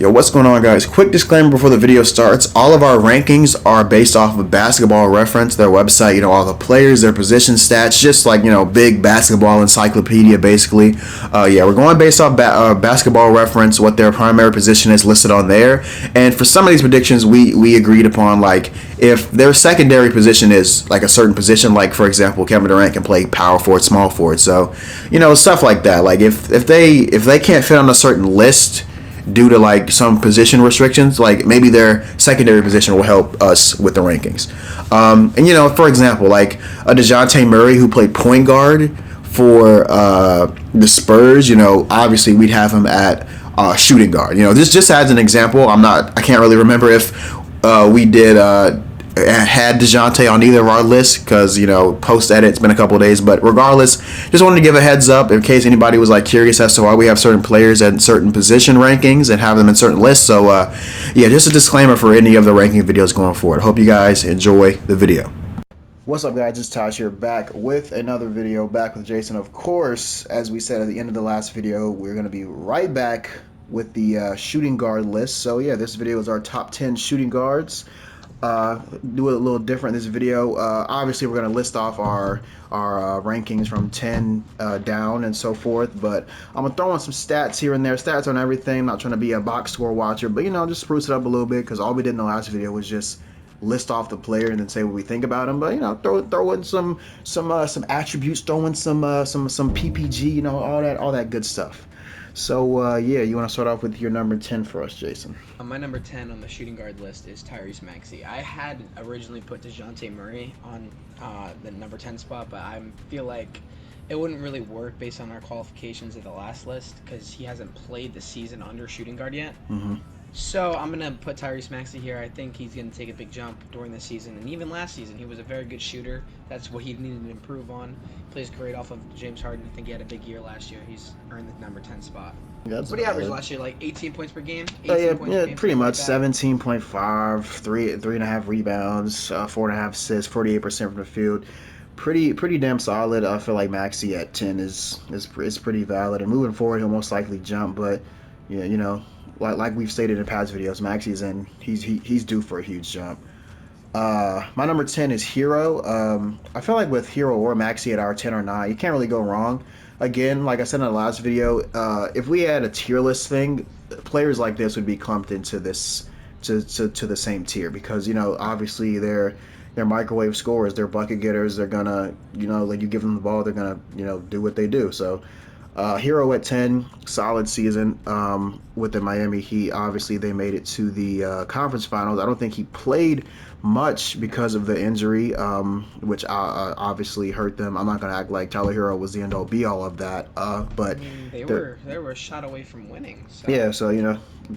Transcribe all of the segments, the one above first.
Yo, what's going on, guys? Quick disclaimer before the video starts. All of our rankings are based off of Basketball Reference, their website, all the players, their position stats, just like, big basketball encyclopedia, basically. We're going based off Basketball Reference, what their primary position is listed on there. And for some of these predictions, we agreed upon, like, if their secondary position is, like, a certain position, like, for example, Kevin Durant can play power forward, small forward. So, stuff like that. Like, if they can't fit on a certain list due to like some position restrictions, like maybe their secondary position will help us with the rankings. For example, like a DeJounte Murray who played point guard for the Spurs, obviously we'd have him at shooting guard. This just as an example. I can't really remember if we did had DeJounte on either of our lists because, post edit, it's been a couple of days. But regardless, just wanted to give a heads up in case anybody was like curious as to why we have certain players at certain position rankings and have them in certain lists. So, just a disclaimer for any of the ranking videos going forward. Hope you guys enjoy the video. What's up, guys? It's Tosh here, back with another video, back with Jason. Of course, as we said at the end of the last video, we're going to be right back with the shooting guard list. So, this video is our top 10 shooting guards. Do it a little different in this video. Obviously, we're going to list off our rankings from 10 down and so forth, but I'm going to throw in some stats here and there. Stats on everything. I'm not trying to be a box score watcher, but, just spruce it up a little bit because all we did in the last video was just list off the player and then say what we think about him. But, throw in some attributes, throw in some PPG, all that good stuff. So, you want to start off with your number 10 for us, Jason? My number 10 on the shooting guard list is Tyrese Maxi. I had originally put DeJounte Murray on the number 10 spot, but I feel like it wouldn't really work based on our qualifications of the last list because he hasn't played the season under shooting guard yet. Mm-hmm. So I'm going to put Tyrese Maxi here. I think he's going to take a big jump during the season. And even last season, he was a very good shooter. That's what he needed to improve on. Plays great off of James Harden. I think he had a big year last year. He's earned the number 10 spot. What did he average last year? Like 18 points per game? Pretty much. 17.5, 3.5 rebounds, 4.5 assists, 48% from the field. Pretty damn solid. I feel like Maxi at 10 is pretty valid. And moving forward, he'll most likely jump. But, like we've stated in past videos, Maxi's he's due for a huge jump. My number 10 is Hero. I feel like with Hero or Maxi at our 10 or 9, you can't really go wrong. Again, like I said in the last video, if we had a tier list thing, players like this would be clumped into this to the same tier because obviously they're microwave scorers, they're bucket getters, they're gonna like you give them the ball, they're gonna do what they do. So Hero at 10, solid season with the Miami Heat. Obviously, they made it to the conference finals. I don't think he played much because of the injury, which obviously hurt them. I'm not going to act like Tyler Hero was the end-all be-all of that. But they were a shot away from winning. So. Yeah, so,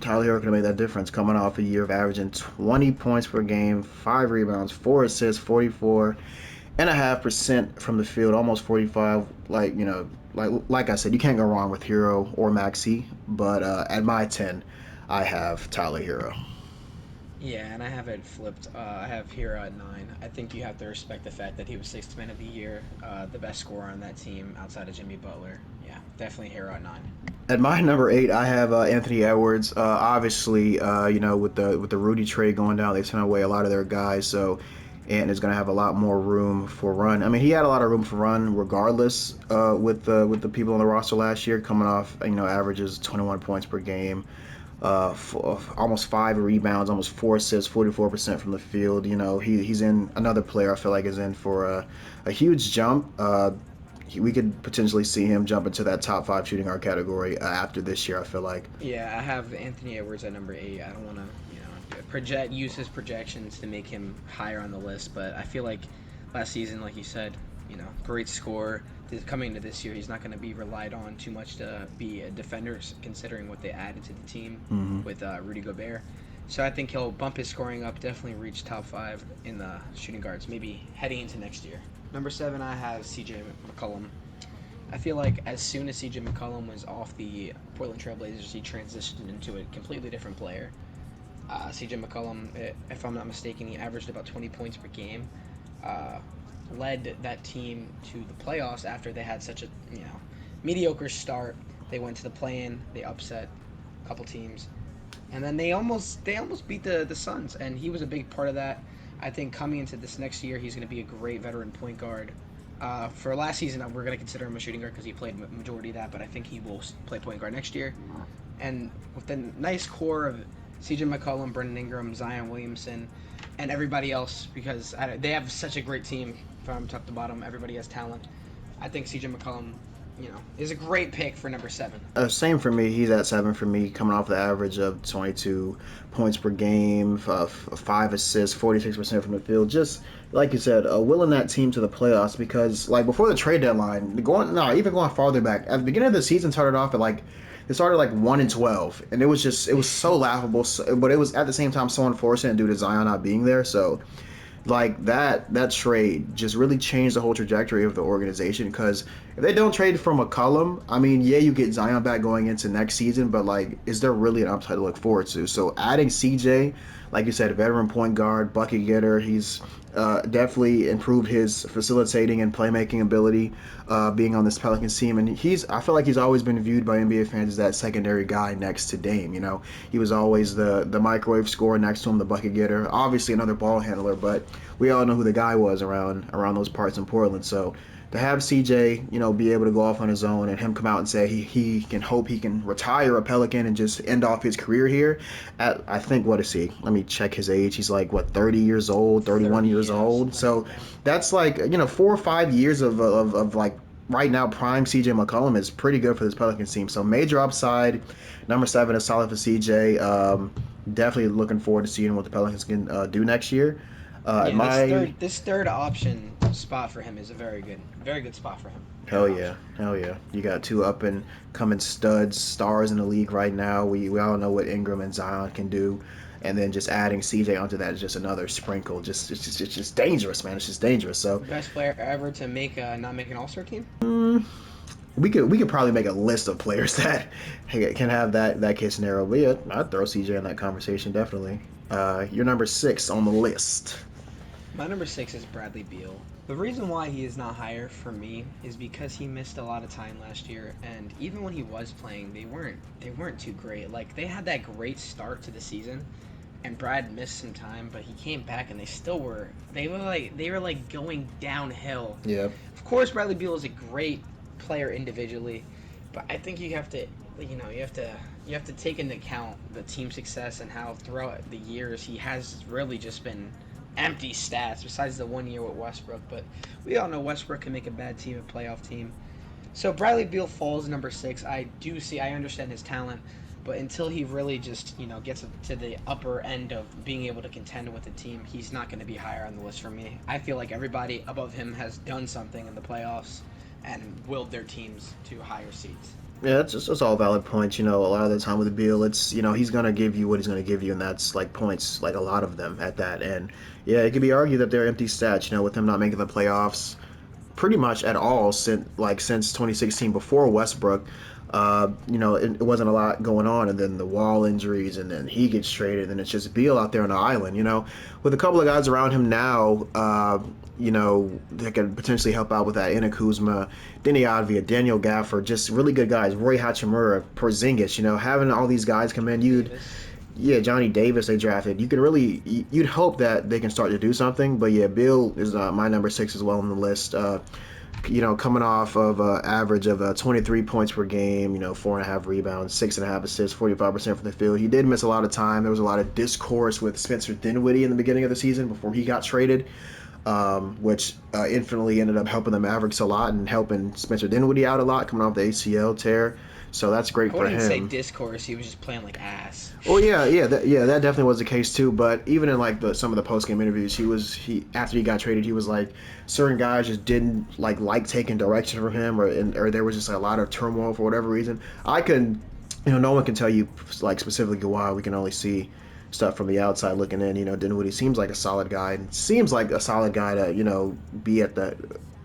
Tyler Hero could have made that difference coming off a year of averaging 20 points per game, 5 rebounds, 4 assists, 44.5% from the field, almost 45. Like I said, you can't go wrong with Hero or Maxi, but at my 10, I have Tyler Hero. Yeah, and I have it flipped. I have Hero at 9. I think you have to respect the fact that he was 6th man of the year, the best scorer on that team outside of Jimmy Butler. Yeah, definitely Hero at 9. At my number 8, I have Anthony Edwards. Obviously, with the Rudy trade going down, they sent away a lot of their guys, so and is going to have a lot more room for run. I mean, he had a lot of room for run regardless with the people on the roster last year, coming off averages 21 points per game, almost 5 rebounds, almost 4 assists, 44% from the field. He's in another player I feel like is in for a huge jump. We could potentially see him jump into that top 5 shooting guard category after this year, I feel like. Yeah, I have Anthony Edwards at number 8. I don't want to use his projections to make him higher on the list, but I feel like last season, like you said, great scorer. Coming into this year, he's not going to be relied on too much to be a defender, considering what they added to the team with Rudy Gobert. So I think he'll bump his scoring up, definitely reach top 5 in the shooting guards, maybe heading into next year. Number 7, I have CJ Mccullum. I feel like as soon as CJ Mccollum was off the Portland Trail Blazers, he transitioned into a completely different player. CJ Mccollum, if I'm not mistaken, he averaged about 20 points per game. Led that team to the playoffs after they had such a mediocre start. They went to the play-in, they upset a couple teams, And then they almost beat the Suns, and he was a big part of that. I think coming into this next year, he's going to be a great veteran point guard. For last season, we're going to consider him a shooting guard because he played majority of that, but I think he will play point guard next year. And with the nice core of CJ McCollum, Brendan Ingram, Zion Williamson, and everybody else, because they have such a great team from top to bottom. Everybody has talent. I think CJ McCollum, is a great pick for number 7. Same for me. He's at 7 for me, coming off the average of 22 points per game, 5 assists, 46% from the field. Just like you said, willing that team to the playoffs because, like, before the trade deadline, even going farther back, at the beginning of the season started off at they started 1-12, and it was so laughable, but it was at the same time so unfortunate due to Zion not being there. So that trade just really changed the whole trajectory of the organization because if they don't trade for McCullum, I mean, yeah, you get Zion back going into next season, but is there really an upside to look forward to? So adding CJ, like you said, a veteran point guard, bucket getter, he's definitely improved his facilitating and playmaking ability being on this Pelicans team, and I feel like he's always been viewed by NBA fans as that secondary guy next to Dame. He was always the microwave scorer next to him, the bucket getter, obviously another ball handler, but we all know who the guy was around those parts in Portland. So to have CJ, be able to go off on his own and him come out and say he can hope he can retire a Pelican and just end off his career here at, I think, what is he? Let me check his age. He's 30 years old, 31 years old. So that's 4 or 5 years of right now prime CJ McCollum is pretty good for this Pelicans team. So major upside. Number 7 is solid for CJ. Definitely looking forward to seeing what the Pelicans can do next year. This third option spot for him is a very good spot for him. Hell yeah. You got 2 up and coming studs, stars in the league right now. We all know what Ingram and Zion can do, and then just adding CJ onto that is just another sprinkle. It's just dangerous, man. It's just dangerous. So best player ever to not make an All-Star team. We could probably make a list of players that can have that case scenario. But yeah, I'd throw CJ in that conversation definitely. You're number 6 on the list. My number 6 is Bradley Beal. The reason why he is not higher for me is because he missed a lot of time last year, and even when he was playing, they weren't too great. They had that great start to the season, and Brad missed some time, but he came back and they were going downhill. Yeah. Of course, Bradley Beal is a great player individually, but I think you have to take into account the team success and how throughout the years he has really just been empty stats besides the 1 year with Westbrook. But we all know Westbrook can make a bad team a playoff team. So Bradley Beal falls number 6. I understand his talent, but until he really just gets to the upper end of being able to contend with the team, he's not going to be higher on the list for me. I feel like everybody above him has done something in the playoffs and willed their teams to higher seeds. Yeah, it's all valid points. A lot of the time with Beal, it's he's gonna give you what he's gonna give you, and that's points, a lot of them at that. And yeah, it could be argued that they're empty stats. With him not making the playoffs pretty much at all since 2016 before Westbrook. It wasn't a lot going on, and then the Wall injuries, and then he gets traded, and it's just Beal out there on the island. With a couple of guys around him now, that could potentially help out with that. Ina Kuzma, Denny Advia, Daniel Gafford, just really good guys. Roy Hachimura, Porzingis, having all these guys come in, Johnny Davis they drafted. You'd hope that they can start to do something. But yeah, Beal is my number 6 as well on the list. Coming off of an average of 23 points per game, 4.5 rebounds, 6.5 assists, 45% from the field. He did miss a lot of time. There was a lot of discourse with Spencer Dinwiddie in the beginning of the season before he got traded, which infinitely ended up helping the Mavericks a lot and helping Spencer Dinwiddie out a lot coming off the ACL tear. So that's great for him. I wouldn't say discourse. He was just playing like ass. Oh that definitely was the case too. But even in some of the post game interviews, he after he got traded, he was certain guys just didn't like taking direction from him, or there was just a lot of turmoil for whatever reason. No one can tell you specifically why. We can only see stuff from the outside looking in. Dinwiddie seems like a solid guy, and seems like a solid guy to be at the.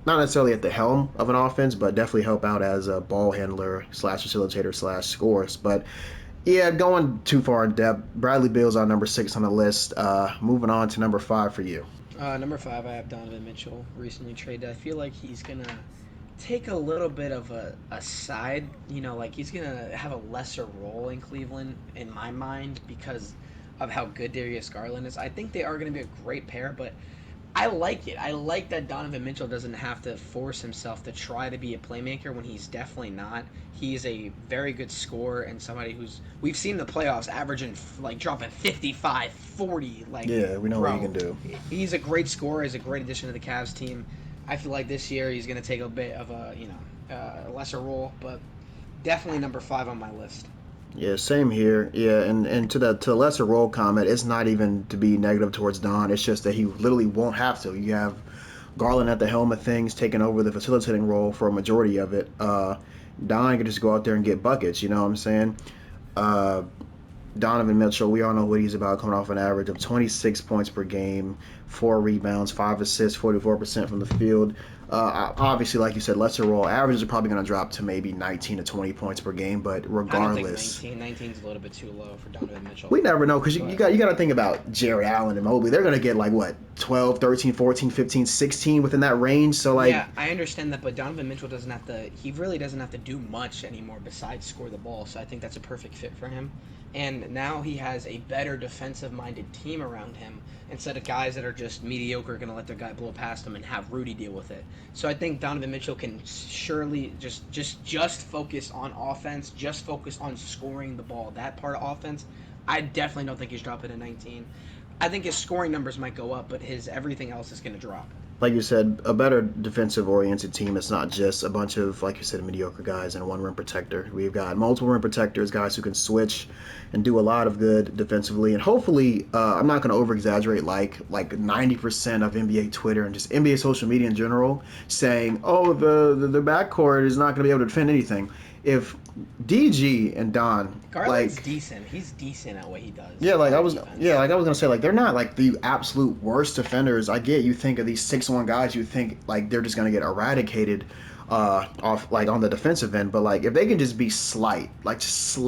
Not necessarily at the helm of an offense, but definitely help out as a ball handler / facilitator / scores. But yeah, going too far in depth, Bradley Beal's our number 6 on the list. Moving on to number 5 for you. Number 5, I have Donovan Mitchell, recently traded. I feel like he's gonna take a little bit of a side. Like he's gonna have a lesser role in Cleveland in my mind because of how good Darius Garland is. I think they are gonna be a great pair, but I like it. I like that Donovan Mitchell doesn't have to force himself to try to be a playmaker when he's definitely not. He's a very good scorer and somebody who's we've seen the playoffs averaging like dropping 55, 40. Like, Yeah, we know what he bro, can do. he's a great scorer. He's a great addition to the Cavs team. I feel like this year he's going to take a bit of a lesser role, but definitely number 5 on my list. Yeah, same here. Yeah, and to the lesser role comment, it's not even to be negative towards Don. It's just that he literally won't have to. You have Garland at the helm of things, taking over the facilitating role for a majority of it. Don can just go out there and get buckets. You know what I'm saying? Uh, Donovan Mitchell, we all know what he's about, coming off an average of 26 points per game, 4 rebounds, 5 assists, 44% from the field. Obviously, like you said, lesser role. Averages are probably going to drop to maybe 19 to 20 points per game, but regardless. I don't think 19 is a little bit too low for Donovan Mitchell. We never know because you got to think about Jared Allen and Mobley. They're going to get like, what, 12, 13, 14, 15, 16 within that range. So, like. Yeah, I understand that, but Donovan Mitchell he really doesn't have to do much anymore besides score the ball. So I think that's a perfect fit for him. And now he has a better defensive-minded team around him instead of guys that are just mediocre, going to let their guy blow past them and have Rudy deal with it. So I think Donovan Mitchell can surely just focus on offense, just focus on scoring the ball. That part of offense, I definitely don't think he's dropping at 19. I think his scoring numbers might go up, but his everything else is going to drop. Like you said, a better defensive-oriented team. It's not just a bunch of, like you said, mediocre guys and one rim protector. We've got multiple rim protectors, guys who can switch and do a lot of good defensively. And hopefully, I'm not going to over-exaggerate like 90% of NBA Twitter and just NBA social media in general saying, oh, the backcourt is not going to be able to defend anything. If DG and Don, Garland's decent. He's decent at what he does. Yeah, like I was gonna say, like they're not like the absolute worst defenders. I get you think of these 6'1" guys, you think like they're just gonna get eradicated off like on the defensive end, but like if they can just be slight, just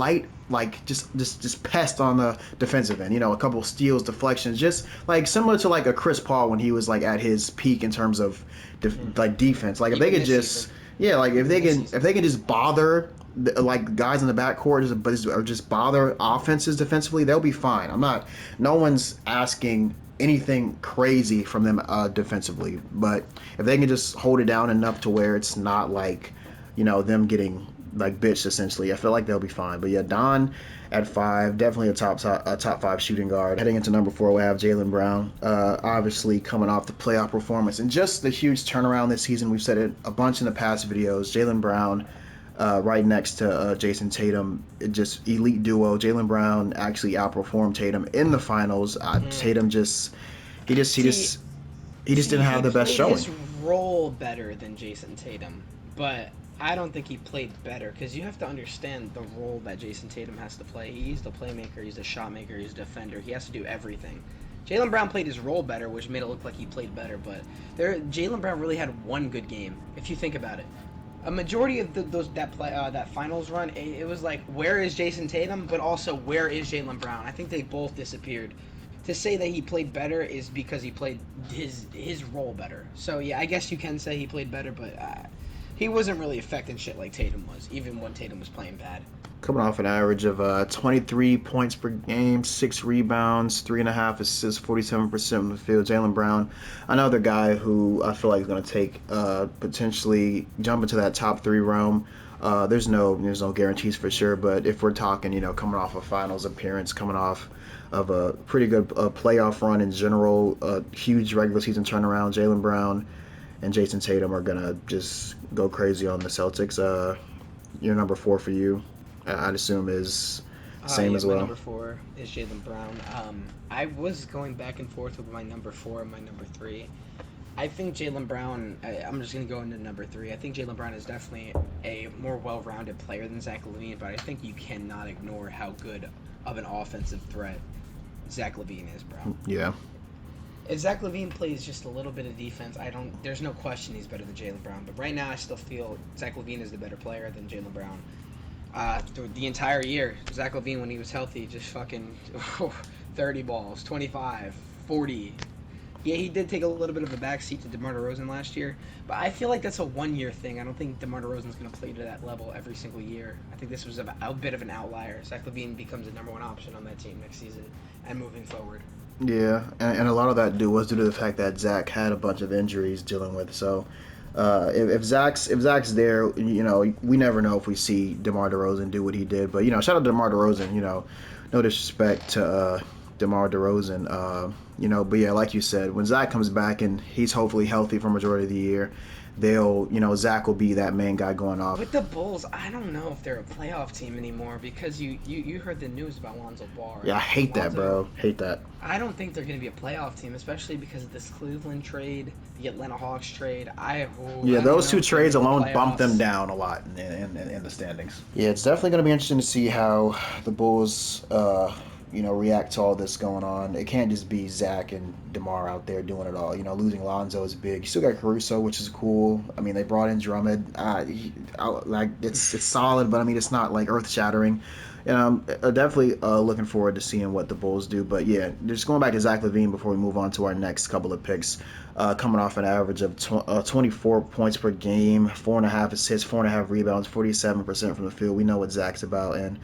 pest on the defensive end, a couple steals, deflections, just like similar to like a Chris Paul when he was like at his peak in terms of defense. Like if they could just. Yeah, like if they can just bother like guys in the backcourt or just bother offenses defensively, they'll be fine. No one's asking anything crazy from them defensively, but if they can just hold it down enough to where it's not like, them getting like bitched essentially, I feel like they'll be fine. But yeah, Don at 5, definitely a top 5 shooting guard. Heading into number 4, we have Jaylen Brown, obviously coming off the playoff performance and just the huge turnaround this season. We've said it a bunch in the past videos. Jaylen Brown right next to Jason Tatum, just elite duo. Jaylen Brown actually outperformed Tatum in the finals. Tatum just didn't have the best showing. His role better than Jason Tatum, but I don't think he played better because you have to understand the role that Jason Tatum has to play. He's the playmaker, he's the shot maker, he's a defender. He has to do everything. Jaylen Brown played his role better, which made it look like he played better, but Jaylen Brown really had one good game, if you think about it. A majority of that finals run, it was like, where is Jason Tatum, but also where is Jaylen Brown? I think they both disappeared. To say that he played better is because he played his role better. So yeah, I guess you can say he played better, but he wasn't really affecting shit like Tatum was, even when Tatum was playing bad. Coming off an average of 23 points per game, 6 rebounds, 3.5 assists, 47% from the field. Jaylen Brown, another guy who I feel like is going to take potentially jump into that top 3 realm. There's no guarantees for sure, but if we're talking, coming off a finals appearance, coming off of a pretty good playoff run in general, a huge regular season turnaround, Jaylen Brown and Jason Tatum are gonna just go crazy on the Celtics. Your number 4 for you, I'd assume, is same as well. My number 4 is Jaylen Brown. I was going back and forth with my number 4 and my number 3. I think Jaylen Brown, I'm just going to go into number 3. I think Jaylen Brown is definitely a more well-rounded player than Zach LaVine, but I think you cannot ignore how good of an offensive threat Zach LaVine is, bro. Yeah. If Zach LaVine plays just a little bit of defense, there's no question he's better than Jaylen Brown. But right now, I still feel Zach LaVine is the better player than Jaylen Brown. Through the entire year, Zach LaVine, when he was healthy, just fucking 30 balls, 25, 40, Yeah, he did take a little bit of a backseat to DeMar DeRozan last year, but I feel like that's a one-year thing. I don't think DeMar DeRozan's going to play to that level every single year. I think this was a bit of an outlier. Zach LaVine becomes the number one option on that team next season and moving forward. Yeah, and a lot of that was due to the fact that Zach had a bunch of injuries dealing with. So if Zach's there, we never know if we see DeMar DeRozan do what he did. But shout out to DeMar DeRozan. No disrespect to DeMar DeRozan. But yeah, like you said, when Zach comes back and he's hopefully healthy for majority of the year, Zach will be that main guy going off. With the Bulls, I don't know if they're a playoff team anymore because you heard the news about Lonzo Ball. Yeah, I hate that, bro. Hate that. I don't think they're going to be a playoff team, especially because of this Cleveland trade, the Atlanta Hawks trade. Those two trades alone bump them down a lot in the standings. Yeah, it's definitely going to be interesting to see how the Bulls react to all this going on. It can't just be Zach and DeMar out there doing it all. Losing Lonzo is big. You still got Caruso, which is cool. I mean, they brought in Drummond. It's solid, but I mean, it's not like earth shattering. And I'm definitely looking forward to seeing what the Bulls do. But yeah, just going back to Zach LaVine before we move on to our next couple of picks. Coming off an average of 24 points per game, 4.5 assists, 4.5 rebounds, 47% from the field. We know what Zach's about, and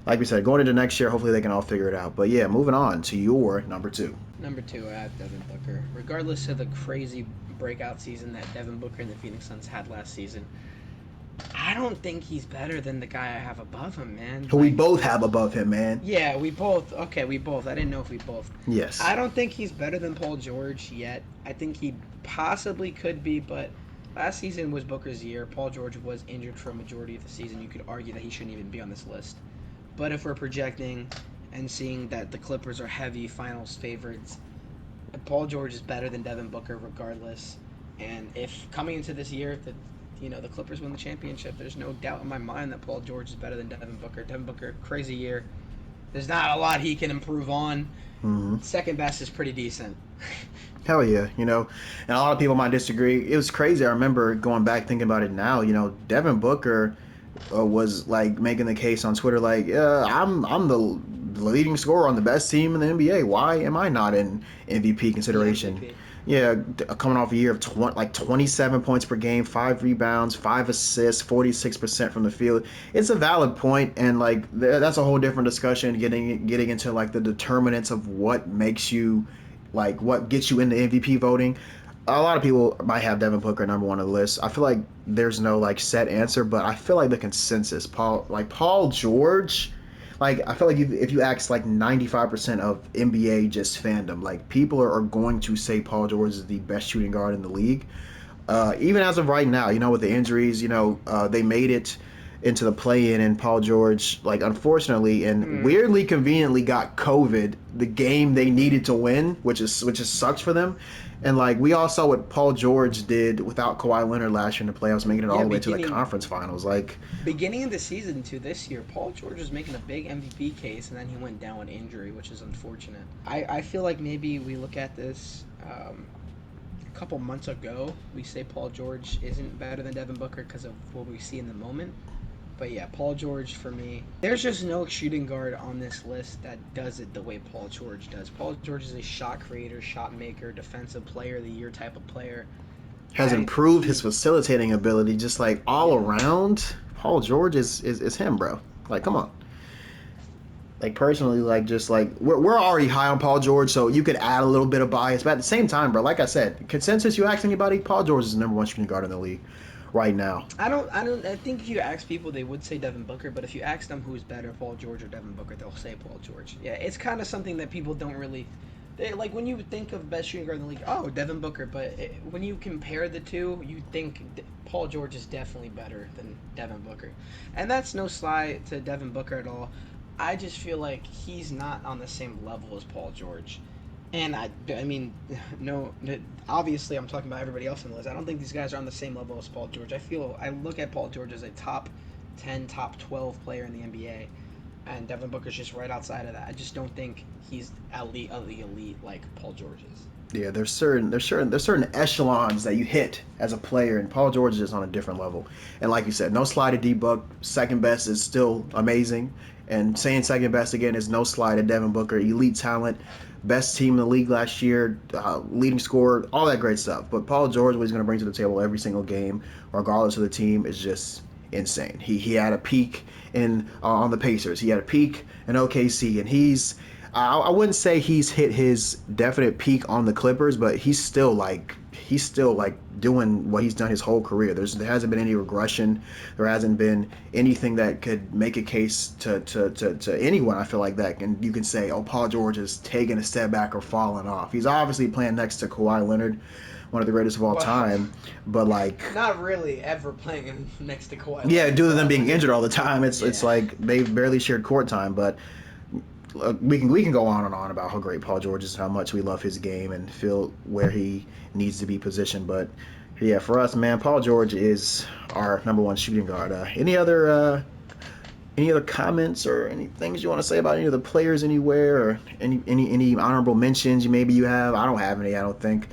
like we said, going into next year, hopefully they can all figure it out. But yeah, moving on to your number 2. Number 2, I have Devin Booker. Regardless of the crazy breakout season that Devin Booker and the Phoenix Suns had last season, I don't think he's better than the guy I have above him, man. Who we both have above him, man. Yeah, we both. Okay, we both. I didn't know if we both. Yes. I don't think he's better than Paul George yet. I think he possibly could be, but last season was Booker's year. Paul George was injured for a majority of the season. You could argue that he shouldn't even be on this list. But if we're projecting and seeing that the Clippers are heavy finals favorites, Paul George is better than Devin Booker regardless. And if coming into this year, the Clippers win the championship, there's no doubt in my mind that Paul George is better than Devin Booker. Devin Booker, crazy year. There's not a lot he can improve on. Mm-hmm. Second best is pretty decent. Hell yeah, and a lot of people might disagree. It was crazy. I remember going back thinking about it now. Devin Booker was like making the case on Twitter, like, I'm the leading scorer on the best team in the NBA. Why am I not in MVP consideration? MVP. Yeah, coming off a year of 27 points per game, 5 rebounds, 5 assists, 46% from the field. It's a valid point, and like that's a whole different discussion. Getting into like the determinants of what makes you, like what gets you into MVP voting. A lot of people might have Devin Booker number 1 on the list. I feel like there's no like set answer, but I feel like the consensus, Paul George, like I feel like if you ask like 95% of NBA just fandom, like people are going to say Paul George is the best shooting guard in the league. Even as of right now, with the injuries, they made it into the play-in, and Paul George, like unfortunately and weirdly conveniently got COVID the game they needed to win, which is sucks for them. And like we all saw what Paul George did without Kawhi Leonard last year in the playoffs, making it all the way to the conference finals. Like beginning of the season to this year, Paul George was making a big MVP case, and then he went down with injury, which is unfortunate. I feel like maybe we look at this a couple months ago, we say Paul George isn't better than Devin Booker because of what we see in the moment. But yeah, Paul George for me. There's just no shooting guard on this list that does it the way Paul George does. Paul George is a shot creator, shot maker, defensive player of the year type of player. Has improved his facilitating ability just like all around. Paul George is him, bro. Like, come on. Like personally, like just like we're already high on Paul George, so you could add a little bit of bias. But at the same time, bro, like I said, consensus, you ask anybody, Paul George is the number 1 shooting guard in the league right now. I think if you ask people, they would say Devin Booker, but if you ask them who's better, Paul George or Devin Booker, they'll say Paul George. Yeah, it's kind of something that people don't really. Like when you think of best shooting guard in the league, oh, Devin Booker, but when you compare the two, you think Paul George is definitely better than Devin Booker, and that's no slight to Devin Booker at all. I just feel like he's not on the same level as Paul George. And I mean, no, obviously I'm talking about everybody else on the list. I don't think these guys are on the same level as Paul George. I look at Paul George as a top 10, top 12 player in the NBA. and Devin Booker's just right outside of that. I just don't think he's elite of the elite like Paul George is. Yeah, there's certain echelons that you hit as a player, and Paul George is just on a different level. And like you said, no slide at D-Book. Second best is still amazing. And saying second best again is no slide at Devin Booker. Elite talent, best team in the league last year, leading scorer, all that great stuff. But Paul George, what he's going to bring to the table every single game, regardless of the team, is just insane. He had a peak in on the Pacers. He had a peak in OKC, and I wouldn't say he's hit his definite peak on the Clippers, but he's still like doing what he's done his whole career. There hasn't been any regression. There hasn't been anything that could make a case to anyone. I feel like that, and you can say, oh, Paul George is taking a step back or falling off. He's obviously playing next to Kawhi Leonard, one of the greatest of all time, but like not really ever playing next to Kawhi. Yeah, due to them being injured all the time, it's like they've barely shared court time, but. We can go on and on about how great Paul George is, how much we love his game and feel where he needs to be positioned. But yeah, for us, man, Paul George is our number one shooting guard. Any other comments or any things you want to say about any of the players anywhere, or any honorable mentions you have? I don't have any. I don't think.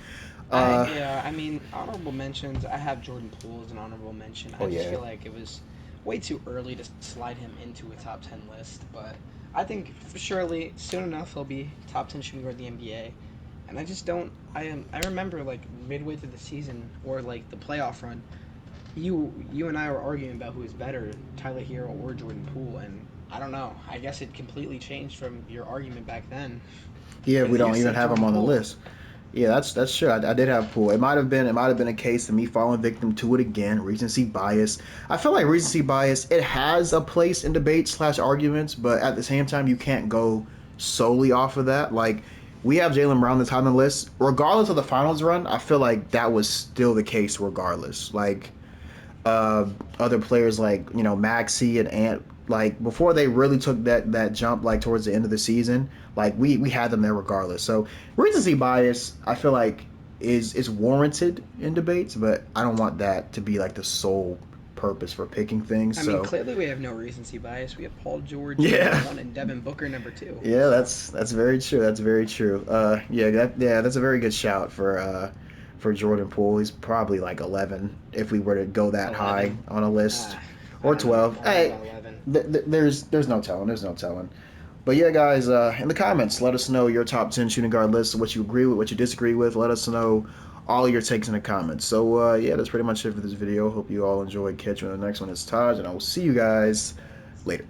I mean, honorable mentions. I have Jordan Poole as an honorable mention. I just feel like it was way too early to slide him into a top 10 list, but I think surely soon enough he'll be top 10 shooting guard in the NBA. And I just don't. I remember like midway through the season or like the playoff run, you and I were arguing about who is better, Tyler Hero or Jordan Poole, and I don't know. I guess it completely changed from your argument back then. Yeah, we don't even have him on the list. Yeah, that's true. I did have Poole. It might have been a case of me falling victim to it again. Recency bias. I feel like recency bias. It has a place in debates / arguments, but at the same time, you can't go solely off of that. Like we have Jaylen Brown that's on the list, regardless of the finals run. I feel like that was still the case, regardless. Like other players like Maxi and Ant. Like before they really took that jump like towards the end of the season, like we had them there regardless. So recency bias, I feel like is warranted in debates, but I don't want that to be like the sole purpose for picking things. I mean, clearly we have no recency bias. We have Paul George number 1 and Devin Booker number 2. Yeah, that's very true. That's very true. That's a very good shout for Jordan Poole. He's probably like 11 if we were to go that 11. High on a list. Or 12. Hey, there's no telling. There's no telling. But yeah, guys, in the comments, let us know your top 10 shooting guard list, what you agree with, what you disagree with. Let us know all your takes in the comments. So yeah, that's pretty much it for this video. Hope you all enjoyed. Catch you on the next one. It's Taj, and I will see you guys later.